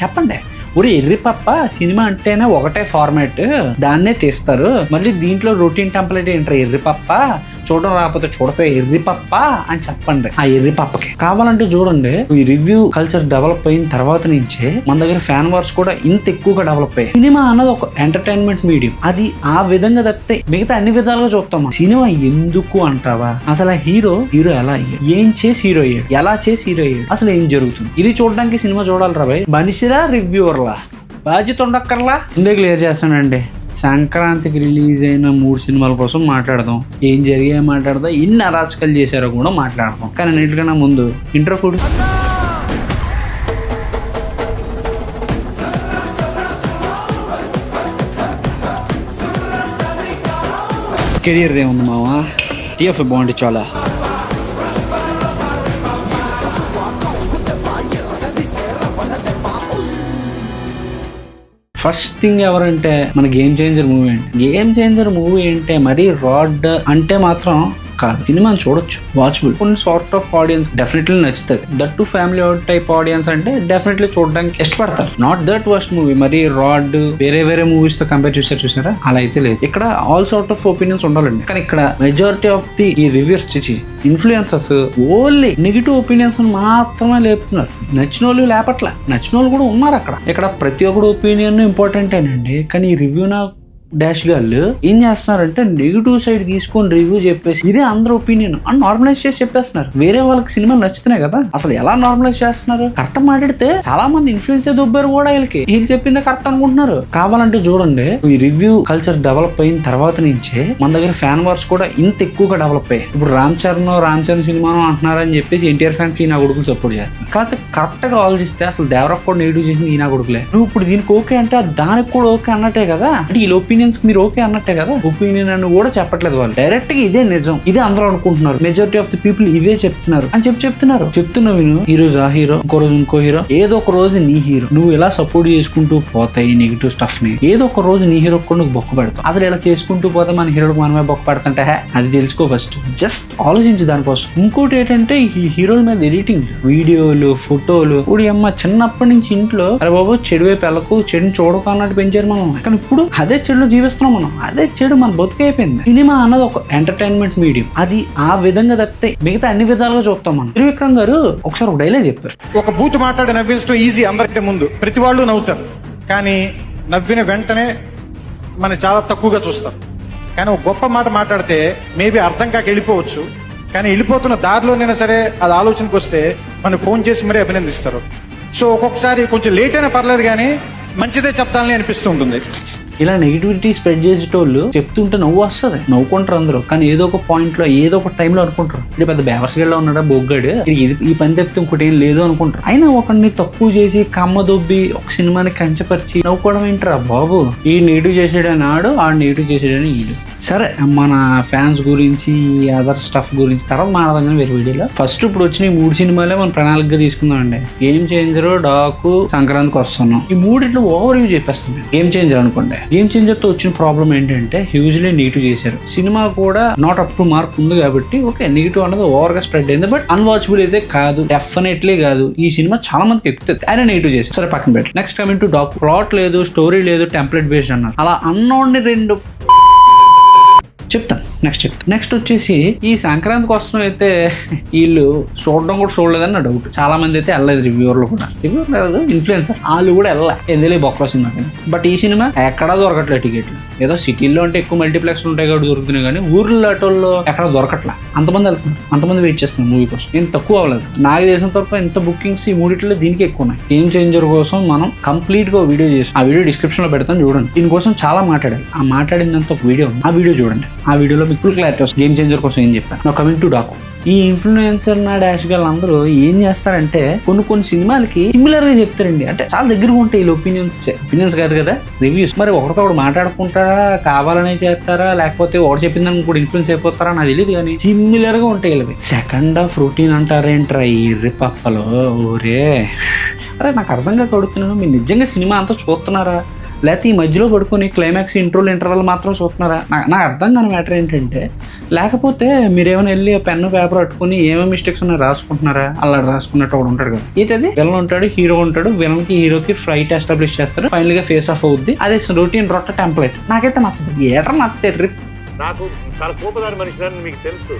చెప్పండి. ఒరే ఎర్రిపప్ప సినిమా అంటేనే ఒకటే ఫార్మాట్, దాన్నే తీస్తారు, మళ్ళీ దీంట్లో రొటీన్ టెంప్లెట్ ఏంటారు ఎర్రిపప్ప, చూడడం రాకపోతే చూడపోయి ఎర్రిపప్ప అని చెప్పండి. ఆ ఎర్రిపప్పకి కావాలంటే చూడండి, ఈ రివ్యూ కల్చర్ డెవలప్ అయిన తర్వాత నుంచే మన దగ్గర ఫ్యాన్ వార్స్ కూడా ఇంత ఎక్కువగా డెవలప్ అయ్యాయి. సినిమా అన్నది ఒక ఎంటర్టైన్మెంట్ మీడియం, అది ఆ విధంగా తప్పితే మిగతా అన్ని విధాలుగా చూస్తాం. సినిమా ఎందుకు అంటావా? అసలు ఆ హీరో ఎలా అయ్యాడు, ఏం చేసి హీరో అయ్యాడు, ఎలా చేసి హీరో అయ్యాడు, అసలు ఏం జరుగుతుంది, ఇది చూడడానికి సినిమా చూడాలి రా భయ్. మనిషిరా రివ్యూవర్లా, బాధ్యత ఉండక్కర్లా. ముందే క్లియర్ చేస్తానండి, సంక్రాంతికి రిలీజ్ అయిన 3 సినిమాల కోసం మాట్లాడదాం, ఏం జరిగాయో మాట్లాడదాం, ఎన్ని అరాచకాలు చేశారో కూడా మాట్లాడదాం. కానీ అన్నిటికన్నా ముందు ఇంట్రో కూడా కెరియర్ ఏముంది మావా, టీఎఫ్ బాగుంది చాలా. ఫస్ట్ థింగ్ ఎవరంటే మన గేమ్ చేంజర్ మూవీ అండి. గేమ్ చేంజర్ మూవీ అంటే మరీ రాడ్ అంటే మాత్రం కాదు, సినిమాని చూడొచ్చు, వాచబుల్. కొన్ని సార్ట్ ఆఫ్ ఆడియన్స్ డెఫినెట్లీ నచ్చుతుంది. That to family type audience అంటే డెఫినెట్లీ చూడడానికి ఇష్టపడతారు. నాట్ దట్ వర్స్ట్ మూవీ, మరి రాడ్ వేరే మూవీస్ తో కంపేర్ చూసారా, అలా అయితే లేదు. ఇక్కడ ఆల్ సార్ట్ ఆఫ్ ఒపీనియన్స్ ఉండాలండి. కానీ ఇక్కడ మెజారిటీ ఆఫ్ ది ఈ reviews influencers only negative opinions మాత్రమే లేపుతున్నారు. నచ్చిన వాళ్ళు లేపట్ల, నచ్చిన వాళ్ళు కూడా ఉన్నారు అక్కడ. ఇక్కడ ప్రతి ఒక్కరు ఒపీనియన్ ఇంపార్టెంటేనండి. కానీ ఈ రివ్యూ డాష్ గాళ్ళు ఏం చేస్తున్నారంటే నెగిటివ్ సైడ్ తీసుకొని రివ్యూ చెప్పేసి ఇదే అందరూ ఒపీనియన్ అని నార్మలైజ్ చేసి చెప్పేస్తున్నారు. వేరే వాళ్ళకి సినిమా నచ్చుతున్నాయి కదా, అసలు ఎలా నార్మలైజ్ చేస్తున్నారు? కరెక్ట్ మాట్లాడితే చాలా మంది ఇన్ఫ్లుయెన్స్ దొబ్బారు కూడా వీళ్ళు చెప్పిందే కరెక్ట్ అనుకుంటున్నారు. కావాలంటే చూడండి, ఈ రివ్యూ కల్చర్ డెవలప్ అయిన తర్వాత నుంచే మన దగ్గర ఫ్యాన్ వార్స్ కూడా ఇంత ఎక్కువగా డెవలప్ అయ్యాయి. ఇప్పుడు రామ్ చరణ్ సినిమాను అంటున్నారని చెప్పేసి ఎన్టీఆర్ ఫ్యాన్స్ ఈయన కొడుకులు సపోర్ట్ చేస్తారు. కాకపోతే కరెక్ట్ గా ఆలోచిస్తే అసలు దేవరఫ్ కూడా నెగిటివ్ చేసింది ఈయన కొడుకులే. నువ్వు ఇప్పుడు దీనికి ఓకే అంటే దానికి కూడా ఓకే అన్నట్టే కదా, అంటే ఈ ఒపీనియన్స్ మీరు ఓకే అన్నట్టే కదా. ఒపీనియన్ అని కూడా చెప్పట్లేదు వాళ్ళు, డైరెక్ట్ గా ఇదే నిజం, ఇదే అందరూ అనుకుంటున్నారు. మెజారిటీ ఆఫ్ ది పీపుల్ ఇవే చెప్తున్నారు అని చెప్తున్నా విను. ఈ రోజు ఆ హీరో, ఇంకో రోజు ఇంకో హీరో, ఏదో ఒక రోజు నీ హీరో. నువ్వు ఇలా సపోర్ట్ చేసుకుంటూ పోతాయి నెగిటివ్ స్టఫ్ ని, ఏదో ఒక రోజు నీ హీరో కూడా నువ్వు బొక్క పెడతావు. అసలు ఇలా చేసుకుంటూ పోతే మన హీరోకి మనమే బొక్క పెడతంటే అది తెలుసుకో ఫస్ట్, జస్ట్ ఆలోచించు దానికోసం. ఇంకోటి ఏంటంటే ఈ హీరోల మీద ఎడిటింగ్, వీడియోలు, ఫోటోలు. ఇప్పుడు అమ్మ చిన్నప్పటి నుంచి ఇంట్లో అరే బాబు చెడు వైపు వెళ్ళకు, చెడుని చూడకు అన్నట్టు పెంచారు మనం. కానీ ఇప్పుడు అదే చెడులో జీవిస్తున్నాం మనం, అదే చెడు మన బతుకైపోయింది. సినిమా అన్నది ఒక ఎంటర్టైన్మెంట్ మీడియం, అది ఆ విధంగా తప్పితే మిగతా అన్ని విధాలుగా చూస్తాం మనం. త్రివిక్రమ్ గారు ఒకసారి ఒక డైలాగ్ చెప్పారు, ఒక బూత్ మాట్లాడి నవ్వించడం ఈజీ, అందరికంటే ముందు ప్రతి వాళ్ళు నవ్వుతారు, కానీ నవ్విన వెంటనే మనం చాలా తక్కువగా చూస్తారు. కానీ ఒక గొప్ప మాట మాట్లాడితే మేబీ అర్థం కాక వెళ్ళిపోవచ్చు, కానీ వెళ్ళిపోతున్న దారిలోనైనా సరే అది ఆలోచనకు వస్తే మనకు ఫోన్ చేసి మరీ అభినందిస్తారు. సో ఒక్కొక్కసారి కొంచెం లేట్ అయినా పర్లేదు, కానీ మంచిదే చెప్తానని అనిపిస్తూ ఉంటుంది. ఇలా నెగిటివిటీ స్ప్రెడ్ చేసేటోళ్ళు చెప్తుంటే నవ్వు వస్తుంది, నవ్వుకుంటారు అందరూ. కానీ ఏదో ఒక పాయింట్ లో ఏదో ఒక టైంలో అనుకుంటారు, ఇది పెద్ద బేవర్స్గడ్లో ఉన్నాడా బొగ్గాడు, ఈ పని తప్పితే ఇంకోటి ఏం లేదు అనుకుంటారు. అయినా ఒకరిని తక్కువ చేసి కమ్మ దొబ్బి ఒక సినిమాని కంచపరిచి నవ్వుకోవడం ఏంటరా బాబు. ఈ నెగిటివ్ చేసాడని ఆడు, ఆ నెగిటివ్ చేసాడని ఈడు. సరే, మన ఫ్యాన్స్ గురించి అదర్ స్టఫ్ గురించి తర్వాత మాట్లాడదాం వేరే వీడియోలో. ఫస్ట్ ఇప్పుడు వచ్చిన ఈ 3 సినిమాలే మనం ప్రణాళికగా తీసుకుందాం అండి. గేమ్ చేంజర్, డాకు, సంక్రాంతికి వస్తున్నాం. ఈ 3 ఓవర్ వ్యూ చెప్పేస్తాం. గేమ్ చేంజర్ అనుకోండి, గేమ్ చేంజర్ తో వచ్చిన ప్రాబ్లం ఏంటంటే హ్యూజ్లీ నెగిటివ్ చేశారు. సినిమా కూడా నాట్ అప్ టు మార్క్ ఉంది కాబట్టి ఓకే, నెగిటివ్ అన్నది ఓవర్ గా స్ప్రెడ్ అయింది. బట్ అన్వాచబుల్ అయితే కాదు, డెఫినెట్లీ కాదు. ఈ సినిమా చాలా మందికి ఎక్కుతుంది, ఆయన నెగిటివ్ చేశారు. సరే పక్కన పెట్టి next coming to doc. Plot లేదు, స్టోరీ లేదు, టెంప్లెట్ బేస్డ్ అన్నారు. అలా అన్నోడిని 2 చెప్తాను. నెక్స్ట్ వచ్చేసి ఈ సంక్రాంతికి వస్తున్న అయితే వీళ్ళు చూడడం కూడా చూడలేదని నా డౌట్. చాలా మంది అయితే వెళ్ళలేదు, రివ్యూవర్లు లేదు, ఇన్ఫ్లుయెన్సర్ వాళ్ళు కూడా వెళ్ళలే బొక్కలో సినిమా. బట్ ఈ సినిమా ఎక్కడా దొరకట్లేదు టికెట్లు. ఏదో సిటీల్లో అంటే ఎక్కువ మల్టీప్లెక్స్ ఉంటాయి కాబట్టి దొరుకుతున్నాయి, కానీ ఊర్లో అటోల్లో ఎక్కడ దొరకట్లా. అంతమంది వెళ్తున్నారు, అంతమంది వెయిట్ చేస్తున్నారు మూవీ కోసం. నేను తక్కువ అవ్వలేదు, నాకు తెలిసిన తప్ప ఇంత బుకింగ్స్ ఈ 3 దీనికి ఎక్కువ ఉన్నాయి. గేమ్ చేంజర్ కోసం మనం కంప్లీట్ గా వీడియో చేసి ఆ వీడియో డిస్క్రిప్షన్ లో పెడతాను, చూడండి. దీనికోసం చాలా మాట్లాడాలి, ఆ మాట్లాడినంత ఒక వీడియో, ఆ వీడియో చూడండి. ఆ వీడియోలో మీకు ఫుల్ క్లారిటీ వస్తుంది గేమ్ చేంజర్ కోసం ఏం చెప్పాను. నా కమింగ్ టు డాకు. ఈ ఇన్ఫ్లుయెన్సర్ నా డాష్ గాళ్ళు అందరూ ఏం చేస్తారంటే కొన్ని సినిమాలకి సిమిలర్ గా చెప్తారండి. అంటే చాలా దగ్గరగా ఉంటాయి వీళ్ళు ఒపీనియన్స్ కాదు కదా, రివ్యూస్. మరి ఒకరితో ఒకటి మాట్లాడుకుంటారా, కావాలనే చేస్తారా, లేకపోతే ఒకటి చెప్పిందని కూడా ఇన్ఫ్లుయెన్స్ అయిపోతారా నాకు తెలియదు, కానీ సిమిలర్ గా ఉంటాయి వీళ్ళవి. సెకండ్ హాఫ్ రొటీన్ అంటారేంట్రా ఈ రిపప్పలో. ఓరే అరే నాకు అర్థంగా కడుగుతున్నాను, మీరు నిజంగా సినిమా అంతా చూస్తున్నారా? లేకపోతే ఈ మధ్యలో పడుకొని క్లైమాక్స్ ఇంటర్వల్ మాత్రం చూస్తున్నారా? నాకు అర్థం కాని మ్యాటర్ ఏంటంటే, లేకపోతే మీరేమైనా వెళ్ళి పెన్ను పేపర్ పట్టుకుని ఏమేమి మిస్టేక్స్ ఉన్నాయో రాసుకుంటున్నారా? అలా రాసుకున్నట్టు ఒకడు ఉంటాడు కదా, ఏంటది విలన్ ఉంటాడు, హీరో ఉంటాడు, విలన్ కి హీరోకి ఫైట్ ఎస్టాబ్లిష్ చేస్తారు, ఫైనల్ గా ఫేస్ ఆఫ్ అవుద్ది. అదే రొటీన్ రొట్ట టెంప్లెట్. నాకైతే నచ్చదు, ఏటర్ నచ్చదు. నాకు చాలా కోపదారి మనిషి మీకు తెలుసు.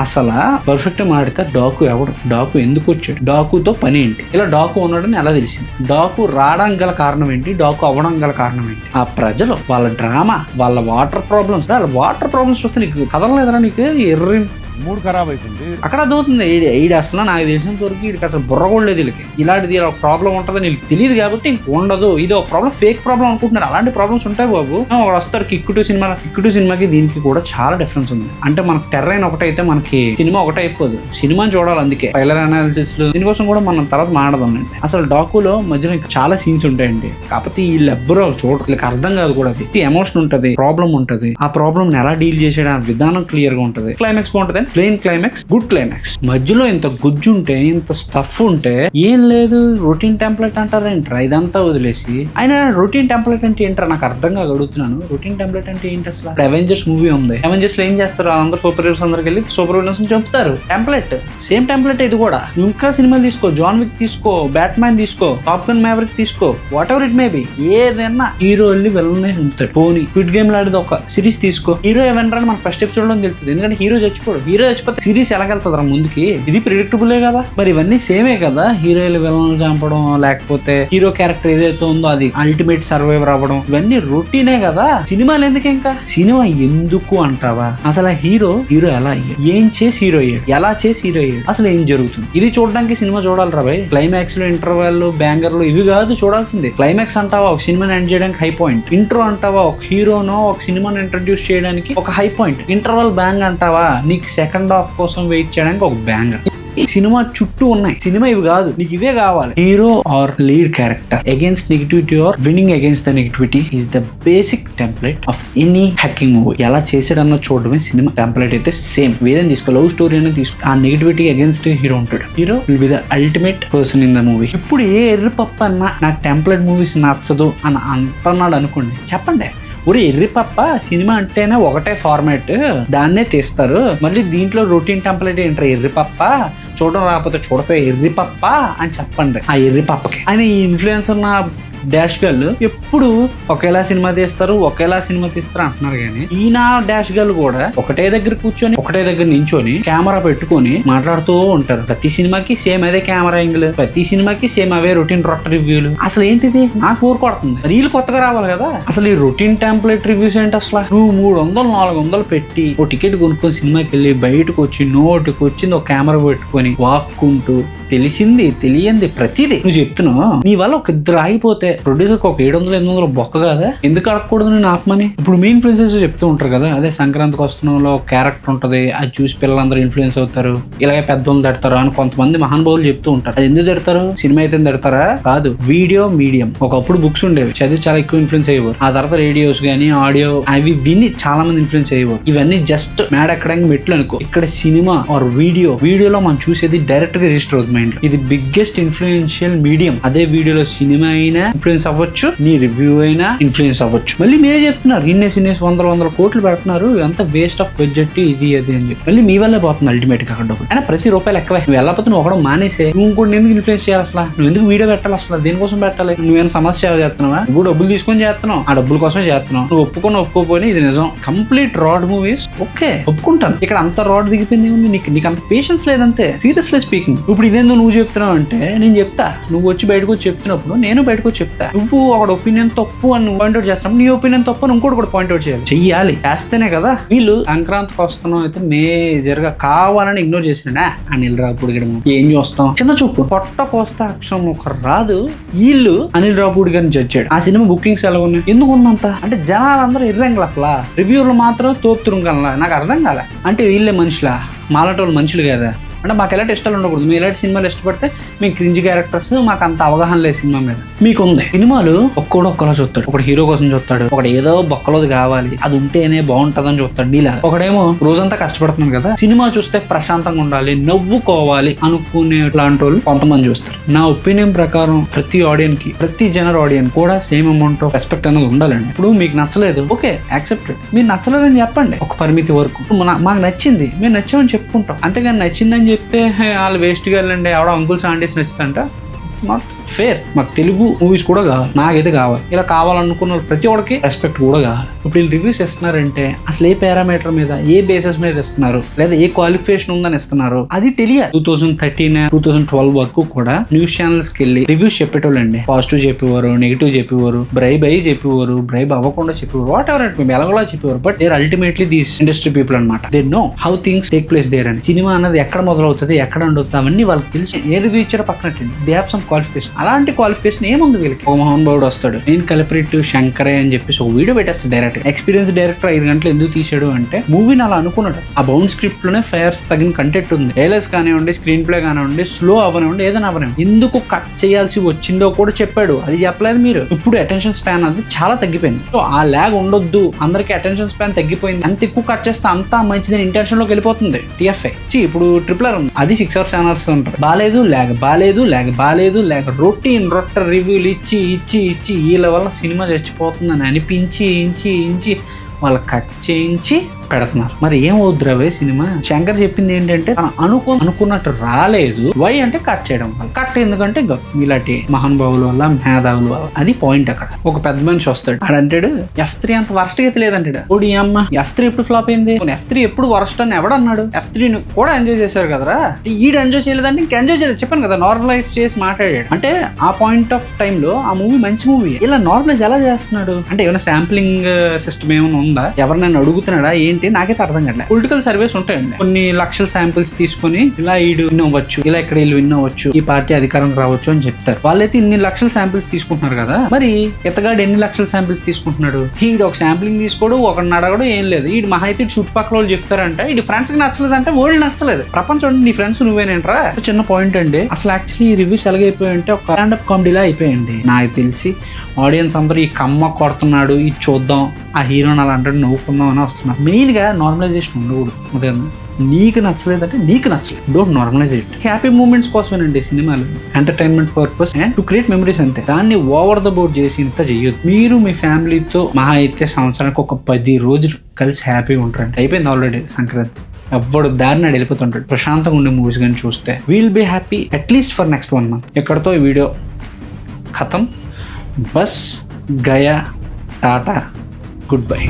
అసలు పర్ఫెక్ట్ మాడితే డాకు ఎవడు, డాకు ఎందుకు వచ్చాడు, డాకుతో పని ఏంటి, ఇలా డాకు ఉన్నాడని ఎలా తెలిసింది, డాకు రావడం గల కారణం ఏంటి, డాకు అవ్వడం గల కారణం ఏంటి, ఆ ప్రజలు వాళ్ళ డ్రామా, వాళ్ళ వాటర్ ప్రాబ్లమ్స్ చూస్తే నీకు కదలలేదురా? నీకు ఎర్రి మూడు ఖరాబ్ అయిపోయింది అక్కడ అర్థమవుతుంది. ఈడు అసలు నాకు తెలిసినంత వరకు వీడికి అసలు బుర్ర కూడా లేదు. వీళ్ళకి ఇలాంటిది ఒక ప్రాబ్లం ఉంటుందని వీళ్ళకి తెలియదు కాబట్టి ఇంక ఉండదు. ఇది ఒక ప్రాబ్లం, ఫేక్ ప్రాబ్లం అనుకుంటున్నారు. అలాంటి ప్రాబ్లమ్స్ ఉంటాయి బాబు. ఒకడు వస్తారు కిక్కు టూ సినిమాకి దీనికి కూడా చాలా డిఫరెన్స్ ఉంది. అంటే మనకు టెర్రైన్ ఒకటైతే మనకి సినిమా ఒకటే అయిపోదు, సినిమాని చూడాలి. అందుకే ట్రైలర్ అనాలిసిస్ దీనికోసం కూడా మనం తర్వాత మాట్లాడదామండి. అసలు డాకులో మధ్యలో చాలా సీన్స్ ఉంటాయండి. కాకపోతే వీళ్ళెవ్వరూ చూడరు, వీళ్ళకి అర్థం కాదు కూడా. అది ఎమోషన్ ఉంటుంది, ప్రాబ్లం ఉంటుంది, ఆ ప్రాబ్లం ఎలా డీల్ చేసేయడం విధానం క్లియర్ గా ఉంటుంది. క్లైమాక్స్ బాగుంటుంది, ప్లెయిన్ క్లైమాక్స్, గుడ్ క్లైమాక్స్. మధ్యలో ఇంత గుజ్జు ఉంటే, ఇంత స్టఫ్ ఉంటే ఏం లేదు, రొటీన్ టెంప్లెట్ అంటారేంట్రా? ఇదంతా వదిలేసి ఆయన రొటీన్ టెంప్లెట్ అంటే ఏంట్రా నాకు అర్థం కాక అడుగుతున్నాను. రొటీన్ టెంప్లెట్ అంటే ఏంటి అసలు? అవెంజర్స్ మూవీ ఉంది, అవెంజర్స్ లో ఏం చేస్తారు? అందరు సూపర్ హీరోస్ అందరికి వెళ్ళి సూపర్ విలన్స్ చంపుతారు. టెంప్లెట్, సేమ్ టెంప్లెట్ ఇది కూడా. ఇంకా సినిమాలు తీసుకో, జాన్ విక్ తీసుకో, బ్యాట్ మ్యాన్ తీసుకో, టాప్ గన్ మ్యావరిక్ తీసుకో, what ever it may be, ఏదైనా హీరో వెళ్ళి వెళ్ళనే ఉంటాడు. పోనీ క్విడ్ గేమ్ లాంటిది ఒక సిరీస్ తీసుకో, హీరో ఎవరైనా మనకు ఫస్ట్ ఎపిసోడ్ లో తెలుస్తుంది. ఎందుకంటే హీరో చచ్చిపోడు, హీరో చచ్చిపోతే సిరీస్ ఎలాగెళ్తుందా ముందుకి? ఇది ప్రిడిక్టబులే కదా. మరి ఇవన్నీ సేమే కదా, హీరోలు విలన్ చంపడం, లేకపోతే హీరో క్యారెక్టర్ ఏదైతే ఉందో అది అల్టిమేట్ సర్వైవర్ అవ్వడం, ఇవన్నీ రొటీనే కదా. సినిమాలు ఎందుకు? ఇంకా సినిమా ఎందుకు అంటావా? అసలు హీరో ఎలా అయ్యాడు, ఏం చేసి హీరో అయ్యాడు, ఎలా చేసి హీరో అయ్యాడు, అసలు ఏం జరుగుతుంది, ఇది చూడడానికి సినిమా చూడాలి రా భయ్. క్లైమాక్స్ లో ఇంటర్వెల్ బ్యాంగర్లు ఇవి కాదు చూడాల్సింది. క్లైమాక్స్ అంటావా ఒక సినిమాని ఎండ్ చేయడానికి హై పాయింట్, ఇంట్రో అంటావా ఒక హీరోనో ఒక సినిమాని ఇంట్రడ్యూస్ చేయడానికి ఒక హై పాయింట్, ఇంటర్వెల్ బ్యాంగ్ అంటావా నీకు సెకండ్ హాఫ్ కోసం వెయిట్ చేయడానికి ఒక బ్యాంగర్. సినిమా చుట్టూ ఉన్నాయి, సినిమా ఇవి కాదు, నీకు ఇవే కావాలి. Hero or lead character against negativity or winning against the negativity is the basic template of any hacking movie. ఎలా చేసాడన్న చూడడమే సినిమా టెంప్లెట్. అయితే సేమ్ వేరే తీసుకో, లవ్ స్టోరీ అనేది తీసుకో, ఆ నెగిటివిటీ అగేన్స్ట్ హీరో ఉంటాడు. Hero will be the ultimate person in the movie. ఇప్పుడు ఏ ఎర్రి పప్ప అన్న నాకు టెంప్లెట్ మూవీస్ నచ్చదు అని అంటున్నాడు అనుకోండి, చెప్పండి. ఊరి ఎర్రి పప్ప సినిమా అంటేనే ఒకటే ఫార్మాట్, దాన్నే తీస్తారు, మళ్ళీ దీంట్లో రొటీన్ టెంప్లెట్ ఏంటారు? ఎర్రి పప్ప చూడడం రాకపోతే చూడపోయి ఎర్రి పప్ప అని చెప్పండి ఆ ఎర్రి పప్పకి. ఆయన ఈ ఇన్ఫ్లుయెన్సర్ నా డాష్ గర్ల్ ఎప్పుడు ఒకేలా సినిమా తీస్తారు అంటున్నారు. కానీ ఈయన డాష్ గర్ల్ కూడా ఒకటే దగ్గర కూర్చొని ఒకటే దగ్గర నించొని కెమెరా పెట్టుకొని మాట్లాడుతూ ఉంటారు. ప్రతి సినిమాకి సేమ్ అదే కెమెరా యాంగిల్, ప్రతి సినిమాకి సేమ్ అవే రొటీన్ రొట్ట రివ్యూలు. అసలు ఏంటిది? నాకు ఊరు కొడుతుంది. రీల్ కొత్తగా రావాలి కదా. అసలు ఈ రొటీన్ టెంప్లెట్ రివ్యూస్ ఏంటి అసలు? నువ్వు 300-400 పెట్టి ఓ టికెట్ కొనుక్కొని సినిమాకి వెళ్ళి బయటకు వచ్చి నోటికి వచ్చింది ఒక కెమెరా పెట్టుకొని వాక్కుంటూ తెలిసింది తెలియంది ప్రతిదీ నువ్వు చెప్తున్నావు. నీ వల్ల ఒక ఇద్దరు ఆగిపోతే ప్రొడ్యూసర్కి ఒక 700-800 బొక్క కదా, ఎందుకు అడగకూడదు నేను ఆపమని? ఇప్పుడు మీ ఇన్ఫ్లుయెన్సర్స్ చెప్తూ ఉంటారు కదా, అదే సంక్రాంతికి వస్తున్నలో క్యారెక్టర్ ఉంటది, అది చూసి పిల్లలందరూ ఇన్ఫ్లుయెన్స్ అవుతారు, ఇలాగే పెద్దోళ్ళు తిడతారు అని కొంతమంది మహానుభావులు చెప్తూ ఉంటారు. అది ఎందుకు తిడతారు? సినిమా అయితే తిడతారా? కాదు, వీడియో మీడియం. ఒకప్పుడు బుక్స్ ఉండేవి, చదివి చాలా ఎక్కువ ఇన్ఫ్లుయెన్స్ అయ్యేవారు. ఆ తర్వాత రేడియోస్ గానీ ఆడియో అవి విని చాలా మంది ఇన్ఫ్లుయెన్స్ అయ్యేవారు. ఇవన్నీ జస్ట్ మ్యాడ్ ఎక్కడానికి మెట్లు అనుకో. ఇక్కడ సినిమా ఆర్ వీడియోలో మనం చూసేది డైరెక్ట్ గా రిజిస్టర్ అవుతుంది మైండ్. ఇది బిగ్గెస్ట్ ఇన్ఫ్లుయెన్షియల్ మీడియం. అదే వీడియోలో సినిమా అయినా ఇన్ఫ్లుయెన్స్ అవ్వచ్చు, నీ రివ్యూ అయినా ఇన్ఫ్లుయెన్స్ అవ్వచ్చు. మళ్ళీ మీరే చెప్తున్నారు ఇన్నేసి 100 కోట్లు పెడుతున్నారు, ఇదంతా వేస్ట్ ఆఫ్ బడ్జెట్ ఇది అది అని చెప్పి. మళ్ళీ మీ వల్లే పోతుంది అల్టిమేట్ గా అక్కడ డబ్బులు. అయినా ప్రతి రూపాయలు ఎక్కువే. నువ్వు వెళ్ళకపోతే నువ్వు ఒకడం మానేసే, నువ్వు ఇంకోటి ఎందుకు ఇన్ఫ్లుయెన్స్ చేయాలి అసలు? నువ్వు ఎందుకు వీడియో పెట్టాలి అసలు? దేనికోసం పెట్టాలి? నువ్వేమైనా సమస్య చేస్తున్నావా? నువ్వు డబ్బులు తీసుకొని చేస్తున్నావు, ఆ డబ్బుల కోసమే చేస్తున్నావు. నువ్వు ఒప్పుకోపోయినా ఇది నిజం. కంప్లీట్ రాడ్ మూవీస్ ఓకే ఒప్పుకుంటాను. ఇక్కడ అంత రాడ్ దిగిపోయింది ఉంది, నీకు అంత పేషెన్స్ లేదంతే. Seriously speaking. ఇప్పుడు ఇదేందో నువ్వు చెప్తున్నావు అంటే నేను చెప్తా, నువ్వు వచ్చి బయటకు వచ్చి చెప్తున్నప్పుడు నేను బయటకు వచ్చి చెప్తా. నువ్వు ఒక ఒపీనియన్ తప్పు అని నువ్వు పాయింట్అవుట్ చేస్తావు, నీ ఒపీనియన్ తప్పు అని ఇంకోటి కూడా పాయింట్అవుట్ చెయ్యాలి. చేస్తేనే కదా. వీళ్ళు సంక్రాంతికి వస్తున్నాం అయితే మేజర్ గా కావాలని ఇగ్నోర్ చేసినా అనిల్ రావుపూడి గడ ఏం చూస్తాం, చిన్న చూపు పొట్ట కోస్తా అక్షరం ఒక రాదు. వీళ్ళు అనిల్ రావుపూడి గారిని జడ్జాడు. ఆ సినిమా బుకింగ్స్ ఎలా ఉన్నాయి, ఎందుకు ఉన్నంత అంటే జనాలందరూ ఇర్రెంగ్లట్లా, రివ్యూలు మాత్రం తోపుతురుంగల్లా. నాకు అర్థం కాలే. అంటే వీళ్ళే మనుషులా? మాలాటోళ్ళు మనుషులు కదా. అంటే మాకు ఎలాంటి ఇష్టాలు ఉండకూడదు, మేము ఎలాంటి సినిమాలు ఇష్టపడితే మేము క్రింజ్ క్యారెక్టర్స్, మాకు అంత అవగాహన లేదు సినిమా మీద. మీకు ఉంది. సినిమాలు ఒక్కోలా చూస్తాడు. ఒకటి హీరో కోసం చూస్తాడు, ఒకటి ఏదో బొక్కలోది కావాలి అది ఉంటేనే బాగుంటుందని చూస్తాడు. నీలా ఒకడేమో రోజంతా కష్టపడుతున్నాడు కదా, సినిమా చూస్తే ప్రశాంతంగా ఉండాలి, నవ్వుకోవాలి అనుకునే లాంటి వాళ్ళు కొంతమంది చూస్తారు. నా ఒపీనియన్ ప్రకారం ప్రతి ఆడియన్స్ కి, ప్రతి జనర్ ఆడియన్స్ కూడా సేమ్ అమౌంట్ ఆఫ్ రెస్పెక్ట్ అనేది ఉండాలండి. ఇప్పుడు మీకు నచ్చలేదు, ఓకే యాక్సెప్ట్. మీరు నచ్చలేదని చెప్పండి ఒక పరిమితి వరకు. మాకు నచ్చింది, మేము నచ్చామని చెప్పుకుంటాం. అంతేగాని నచ్చిందని చెప్తే వాళ్ళు వేస్ట్గా వెళ్ళండి ఆవిడ అంకుల్స్ ఆంటీస్ నచ్చుతంట, ఇట్స్ నాట్ ఫేర్. మాకు తెలుగు మూవీస్ కూడా కావాలి, నాకైతే కావాలి. ఇలా కావాలనుకున్న ప్రతి ఒక్కరికి రెస్పెక్ట్ కూడా కావాలి. ఇప్పుడు వీళ్ళు రివ్యూస్ ఇస్తున్నారంటే అసలు ఏ పారామీటర్ మీద, ఏ బేసిస్ మీద ఇస్తున్నారు, లేదా ఏ క్వాలిఫికేషన్ ఉందని ఇస్తున్నారు అది తెలియదు. 2013, 2012 వరకు కూడా న్యూస్ ఛానల్స్కి వెళ్ళి రివ్యూస్ చెప్పేటోళ్ళండి. పాజిటివ్ చెప్పేవారు, నెగిటివ్ చెప్పేవారు, బ్రైబ్ అయ్యి చెప్పేవారు, బ్రైబ్ అవ్వకుండా చెప్పేవారు, వాట్ ఎవర్ మేము ఎలాగోలా చెప్పేవారు. But there ultimately these industry people అనమాట. They know how things take place there అని. సినిమా అన్నది ఎక్కడ మొదలవుతుంది, ఎక్కడ ఉండవుతుంది అవన్నీ వాళ్ళకి తెలిసి ఏ రివ్యూ ఇచ్చారో పక్కనట్టండి. They have some qualification. అలాంటి క్వాలిఫికేషన్ ఏముంది వీళ్ళకి? ఒక మోహన్ బాబుడు వస్తాడు, నేను కల్పరేట్ శంకరే అని చెప్పేసి ఒక వీడియో పెట్టేస్తాడు డైరెక్ట్. ఎక్స్పీరియన్స్ డైరెక్టర్ 5 గంటలు ఎందుకు తీసాడు అంటే మూవీని అలా అనుకున్నాడు. ఆ బౌండ్ స్క్రిప్ట్ లోనే ఫైర్స్ తగిన కంటెంట్ ఉంది. ఏలెస్ కానివ్వండి, స్క్రీన్ ప్లే కానివ్వండి, స్లో అవనివ్వండి, ఏదైనా అవనివ్వండి, ఎందుకు కట్ చేయాల్సి వచ్చిందో కూడా చెప్పాడు. అది చెప్పలేదు మీరు. ఇప్పుడు అటెన్షన్ స్పాన్ అది చాలా తగ్గిపోయింది. సో ఆ ల్యాగ్ ఉండొద్దు, అందరికి అటెన్షన్ స్పాన్ తగ్గిపోయింది, అంత ఎక్కువ కట్ చేస్తే అంతా మంచిదని ఇంటెన్షన్ లోకి వెళ్ళిపోతుంది. TFI ఇప్పుడు RRR ఉంది, అది 6 hours ఛానల్స్ ఉంటుంది. బాలేదు ల్యాగ్, బాలేదు ల్యాగ్, బాలేదు ల్యాగ్, రొటీన్ రివ్యూలు ఇచ్చి వీళ్ళ వల్ల సినిమా చచ్చిపోతుందని అనిపించి ఇంచి వాళ్ళు కట్ చేయించి పెడుతున్నారు. మరి ఏం అవుద్దురావే సినిమా? శంకర్ చెప్పింది ఏంటంటే తను అనుకున్నట్టు రాలేదు. వై అంటే కట్ చేయడం వల్ల. కట్ ఎందుకంటే ఇలాంటి మహానుభావుల వల్ల, మేధావుల వల్ల. అది పాయింట్. అక్కడ ఒక పెద్ద మనిషి వస్తాడు, అడంటాడు F3 అంత వరస్ట్ గా తెలియదంటాడు. ఓడి అమ్మ F3 ఎప్పుడు ఫ్లాప్ అయింది, F3 ఎప్పుడు వరస్ట్ అని ఎవడన్నాడు? F3 కూడా ఎంజాయ్ చేశారు కదరా, ఈడు ఎంజాయ్ చేయలేదంటే ఇంక ఎంజాయ్ చేయలేదు. చెప్పాను కదా, నార్మలైజ్ చేసి మాట్లాడాడు. అంటే ఆ పాయింట్ ఆఫ్ టైమ్ లో ఆ మూవీ మంచి మూవీ. ఇలా నార్మలైజ్ ఎలా చేస్తున్నాడు అంటే ఏమైనా శాంప్లింగ్ సిస్టమ్ ఏమైనా ఉందా, ఎవరినైనా అడుగుతున్నాడా ఏంటి? నాకైతే అర్థం కావట్లేదు. పొలిటికల్ సర్వేస్ ఉంటాయండి, కొన్ని లక్షల శాంపిల్స్ తీసుకొని ఇలా ఈడు విన్ అవ్వచ్చు, ఇలా ఇక్కడ వీళ్ళు విన్ అవ్వచ్చు, ఈ పార్టీ అధికారం రావచ్చు అని చెప్తారు. వాళ్ళైతే ఇన్ని లక్షల శాంపిల్స్ తీసుకుంటున్నారు కదా, మరి ఇతగాడు ఎన్ని లక్షల శాంపిల్స్ తీసుకుంటున్నాడు? ఈడు ఒక శాంప్లింగ్ తీసుకోడు, ఒకరిని అడగడు, ఏం లేదు. ఈడు మహా అయితే చుట్టుపక్కల వాళ్ళు చెప్తారంటే ఈడు ఫ్రెండ్స్ కి నచ్చలేదు అంటే వాళ్ళు నచ్చలేదు. ప్రపంచం నీ ఫ్రెండ్స్ నువ్వేనేంట్రా? చిన్న పాయింట్ అండి. అసలు యాక్చువల్లీ ఈ రివ్యూస్ ఎలాగైపోయాయంటే ఒక స్టాండప్ కామెడీలా అయిపోయింది. నాకు తెలిసి ఆడియన్స్ అందరూ ఈ కమ్మ కొడుతున్నాడు, ఇది చూద్దాం, ఆ హీరోని అలా అంటే నవ్వుకుందాం అని వస్తున్నారు. మెయిన్ గా నార్మలైజేషన్ ఉండకూడదు. అదే నీకు నచ్చలేదంటే నీకు నచ్చలేదు, don't normalise it. Happy moments కోసమేనండి సినిమాలు, entertainment purpose and to create memories అంతే. దాన్ని ఓవర్ ద బోర్డ్ చేసి ఇంత చెయ్యొద్దు. మీరు మీ ఫ్యామిలీతో మహా అయితే సంవత్సరానికి ఒక 10 రోజులు కలిసి హ్యాపీగా ఉంటారండి. అయిపోయింది ఆల్రెడీ సంక్రాంతి. ఎవ్వడు దారిని వెళ్ళిపోతుంటాడు. ప్రశాంతంగా ఉండే మూవీస్ కానీ చూస్తే we'll be happy at least for next 1 month. ఎక్కడితో ఈ వీడియో ఖతం. బస్ గయా, టాటా, గుడ్ బై.